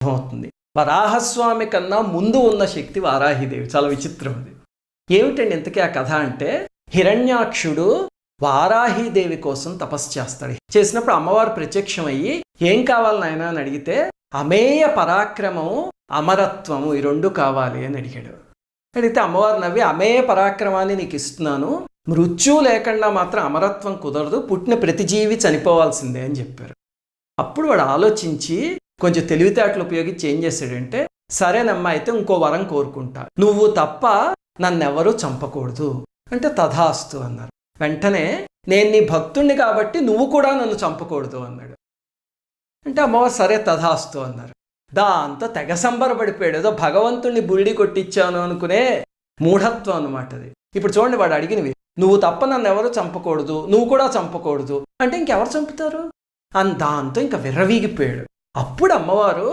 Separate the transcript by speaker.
Speaker 1: అర్థమవుతుంది. వరాహస్వామి కన్నా ముందు ఉన్న శక్తి వారాహిదేవి. చాలా విచిత్రం అది. ఏమిటండి ఇంతకీ ఆ కథ అంటే, హిరణ్యాక్షుడు వారాహిదేవి కోసం తపస్సు చేస్తాడు. చేసినప్పుడు అమ్మవారు ప్రత్యక్షమయ్యి ఏం కావాలి నాయన అని అడిగితే, అమేయ పరాక్రమము అమరత్వము ఈ రెండు కావాలి అని అడిగాడు. అడిగితే అమ్మవారు నవ్వి, అమేయ పరాక్రమాన్ని నీకు ఇస్తున్నాను, మృత్యువు లేకుండా మాత్రం అమరత్వం కుదరదు, పుట్టిన ప్రతి జీవి చనిపోవాల్సిందే అని చెప్పారు. అప్పుడు వాడు ఆలోచించి కొంచెం తెలివితేటలు ఉపయోగించి ఏం చేశాడంటే, సరేనమ్మా అయితే ఇంకో వరం కోరుకుంటా, నువ్వు తప్ప నన్నెవరూ చంపకూడదు అంటే తథాస్తు అన్నారు. వెంటనే నేను నీ భక్తుణ్ణి కాబట్టి నువ్వు కూడా నన్ను చంపకూడదు అన్నాడు. అంటే అమ్మవారు సరే తథాస్తు అన్నారు. దాంతో తెగ సంబరపడిపోయాడు. ఏదో భగవంతుణ్ణి బుల్డి కొట్టించాను అనుకునే మూఢత్వం అన్నమాట అది. ఇప్పుడు చూడండి, వాడు అడిగినవి, నువ్వు తప్ప నన్ను ఎవరు చంపకూడదు, నువ్వు కూడా చంపకూడదు అంటే ఇంకెవరు చంపుతారు అని దాంతో ఇంకా విర్రవీగిపోయాడు. అప్పుడు అమ్మవారు